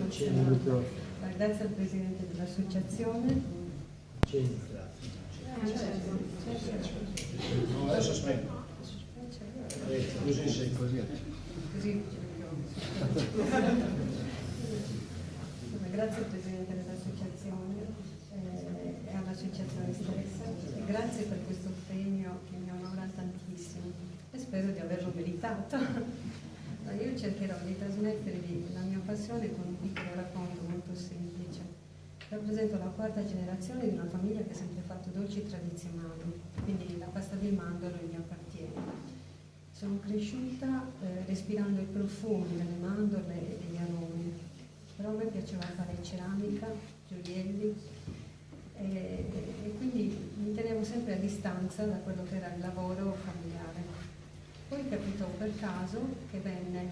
emozionata. Grazie al Presidente dell'Associazione. No, adesso smetto. Così sei così. Grazie al Presidente dell'Associazione e all'Associazione stessa. Grazie per questo premio che mi onora tantissimo e spero di averlo meritato. Io cercherò di trasmettervi la mia passione con un piccolo racconto molto semplice. Rappresento la quarta generazione di una famiglia che ha sempre fatto dolci tradizionali, quindi la pasta di mandorlo mi appartiene. Sono cresciuta respirando i profumi delle mandorle e degli aromi, però a me piaceva fare ceramica, gioielli e quindi mi tenevo sempre a distanza da quello che era il lavoro familiare. Poi capitò per caso che venne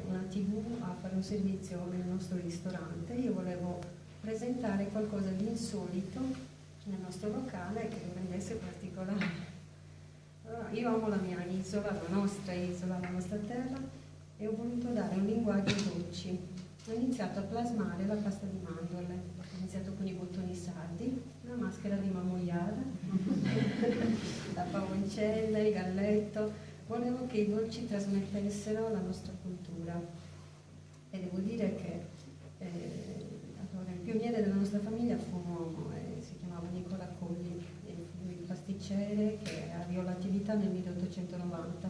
una TV a fare un servizio nel nostro ristorante. Io volevo presentare qualcosa di insolito nel nostro locale che rendesse particolare. Allora, io amo la mia isola, la nostra terra, e ho voluto dare un linguaggio ai dolci. Ho iniziato a plasmare la pasta di mandorle. Ho iniziato con i bottoni sardi, la maschera di marmogliata, la pavoncella, il galletto. Volevo che i dolci trasmettessero la nostra cultura. E devo dire che allora, il pioniere della nostra famiglia fu un uomo, si chiamava Nicola Colli, il pasticcere che avviò l'attività nel 1890,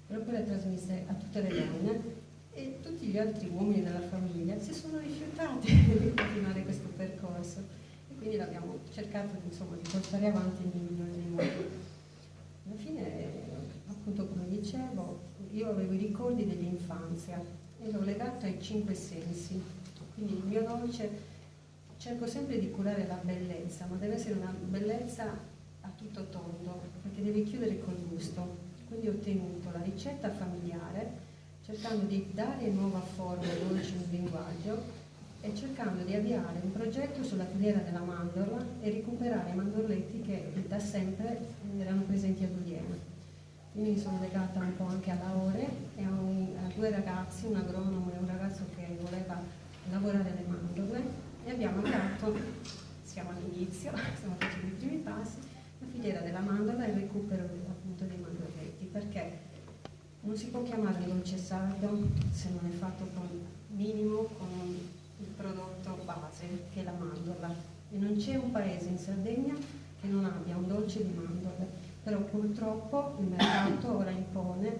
però poi la trasmise a tutte le donne e tutti gli altri uomini della famiglia si sono rifiutati di continuare questo percorso e quindi l'abbiamo cercato insomma, di portare avanti nel migliore dei modi. Alla fine, appunto come dicevo, io avevo i ricordi dell'infanzia e l'ho legato ai 5 sensi, quindi il mio dolce cerco sempre di curare la bellezza, ma deve essere una bellezza a tutto tondo, perché deve chiudere col gusto. Quindi ho ottenuto la ricetta familiare, cercando di dare nuova forma ai dolci nel linguaggio e cercando di avviare un progetto sulla filiera della mandorla e recuperare i mandorletti che da sempre erano presenti ad Oliena. Quindi mi sono legata un po' anche a Laure e a 2 ragazzi, un agronomo e un ragazzo che voleva lavorare le mandorle, e abbiamo avviato, siamo all'inizio, stiamo facendo i primi passi, la filiera della mandorla e il recupero appunto dei mandorletti, perché non si può chiamare un dolce sardo se non è fatto con il prodotto base che è la mandorla, e non c'è un paese in Sardegna che non abbia un dolce di mandorle, però purtroppo il mercato ora impone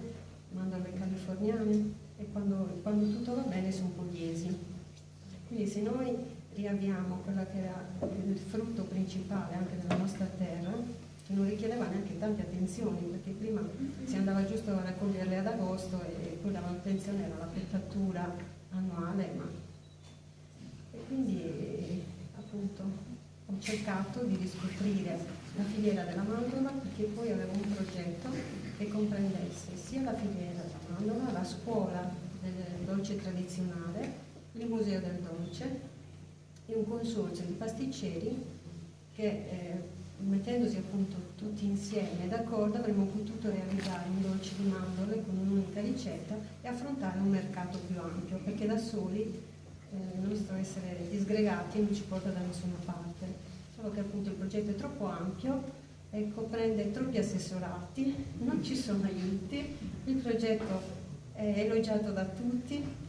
mandorle californiane e quando tutto va bene sono pugliesi. Quindi se noi riavviamo quella che era il frutto principale anche della nostra terra, che non richiedeva neanche tante attenzioni, perché prima si andava giusto a raccoglierle ad agosto e poi la manutenzione era la pettatura annuale, e quindi appunto ho cercato di riscoprire la filiera della mandorla, perché poi avevo un progetto che comprendesse sia la filiera della mandorla, la scuola del dolce tradizionale, il museo del dolce e un consorzio di pasticceri che mettendosi appunto tutti insieme d'accordo avremmo potuto realizzare un dolce di mandorle con un'unica ricetta e affrontare un mercato più ampio, perché da soli il nostro essere disgregati non ci porta da nessuna parte, solo che appunto il progetto è troppo ampio, ecco, prende troppi assessorati, non ci sono aiuti, il progetto è elogiato da tutti,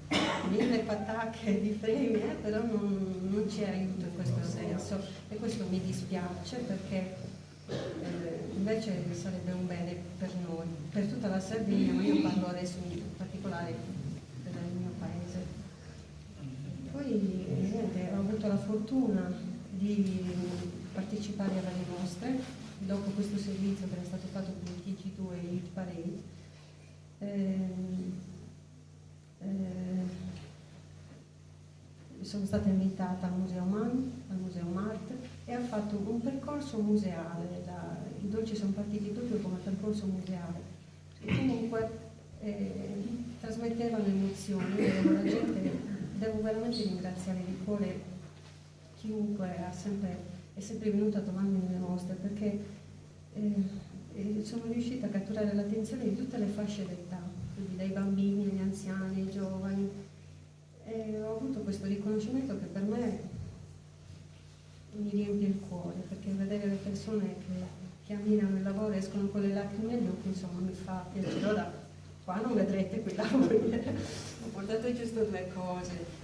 1000 patacche di premi, però non c'è aiuto in questo senso e questo mi dispiace, perché invece sarebbe un bene per noi, per tutta la Sardegna, ma io parlo adesso in particolare del mio paese. Poi niente, ho avuto la fortuna di partecipare alle mostre dopo questo servizio che era stato fatto con il TG2 e Youth Parade. Sono stata invitata al Museo MAN, al Museo MART e ho fatto un percorso museale, i dolci sono partiti proprio come percorso museale e comunque trasmettevano emozioni, la gente, devo veramente ringraziare di cuore chiunque è sempre venuto a trovarmi nelle mostre, perché sono riuscita a catturare l'attenzione di tutte le fasce d'età, quindi dai bambini agli anziani, ai giovani. Ho avuto questo riconoscimento che per me mi riempie il cuore, perché vedere le persone che ammirano il lavoro escono con le lacrime agli occhi, insomma, mi fa piacere. Ora, qua non vedrete quei lavori, ho portato giusto 2 cose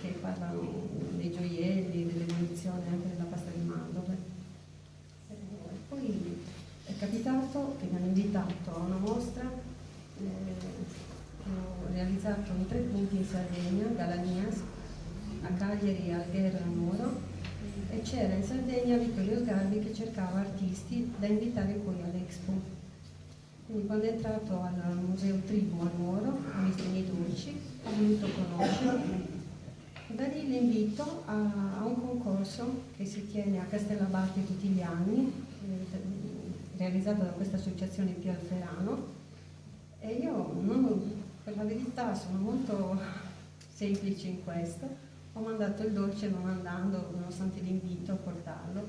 che parlano dei gioielli, dell'evoluzione anche della pasta di mandorle. Poi è capitato che mi hanno invitato a una mostra che ho realizzato in 3 punti in Sardegna, Galanias, a Cagliari, Alghero e a Nuoro, e c'era in Sardegna Vittorio Sgarbi che cercava artisti da invitare poi all'Expo. Quindi quando è entrato al Museo Tribu a Nuoro, ha visto i miei dolci, ha voluto conoscerli. Da lì l'invito a un concorso che si tiene a Castellabate tutti gli anni, realizzato da questa associazione Pio Alferano, e io, per la verità, sono molto semplice in questo. Ho mandato il dolce non andando, nonostante l'invito, a portarlo,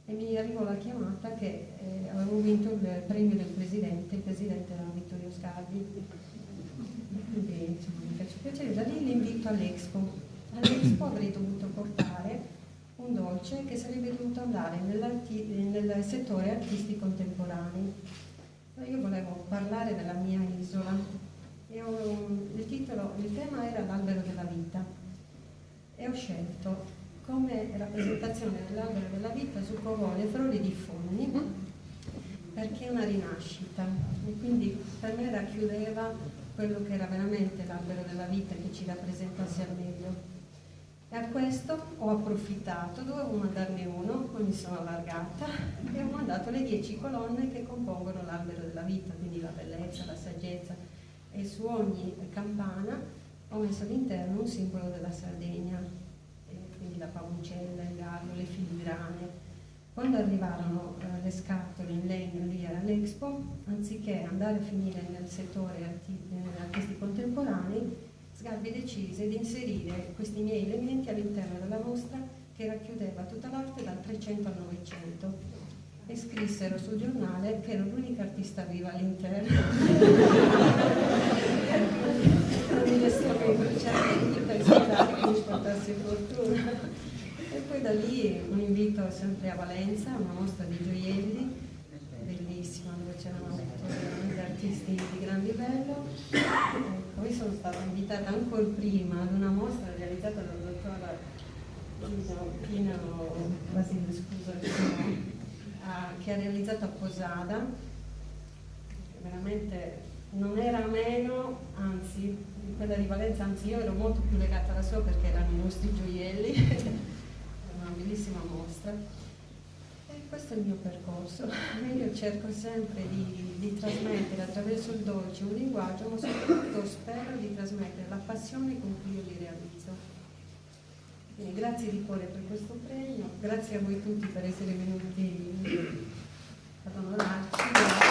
e mi arrivò la chiamata che avevo vinto il premio del presidente, il presidente era Vittorio Sgarbi. Quindi insomma, mi faccio piacere. Da lì l'invito all'Expo. All'Expo avrei dovuto portare un dolce che sarebbe dovuto andare nel settore artisti contemporanei. Io volevo parlare della mia isola e il tema era l'albero della vita, e ho scelto come rappresentazione dell'albero della vita su Covone Frodi di Fogni, perché è una rinascita e quindi per me racchiudeva quello che era veramente l'albero della vita, che ci rappresentasse al meglio. E a questo ho approfittato, dovevo mandarne uno, poi mi sono allargata e ho mandato le 10 colonne che compongono l'albero della vita, quindi la bellezza, la saggezza, e su ogni campana ho messo all'interno un simbolo della Sardegna, quindi la pavuncella, il gallo, le filigrane. Quando arrivarono le scatole in legno lì all'Expo, anziché andare a finire nel settore artisti contemporanei, Sgarbi decise di inserire questi miei elementi all'interno della mostra, che racchiudeva tutta l'arte dal 300 al 900, e scrissero sul giornale che ero l'unica artista viva all'interno. Quindi stavo incrociando per sperare che mi portasse fortuna. E poi da lì un invito sempre a Valenza, una mostra di gioielli bellissima, dove c'erano veramente artisti di gran livello. E poi sono stata invitata ancora prima ad una mostra realizzata dal dottor Pino Basile, che ha realizzato a Posada, che veramente non era meno, anzi, quella di Valenza, anzi io ero molto più legata alla sua perché erano i nostri gioielli. Era una bellissima mostra. E questo è il mio percorso. Io cerco sempre di trasmettere attraverso il dolce un linguaggio, ma soprattutto spero di trasmettere la passione con cui io li realizzo. Quindi grazie di cuore per questo premio, grazie a voi tutti per essere venuti ad onorarci.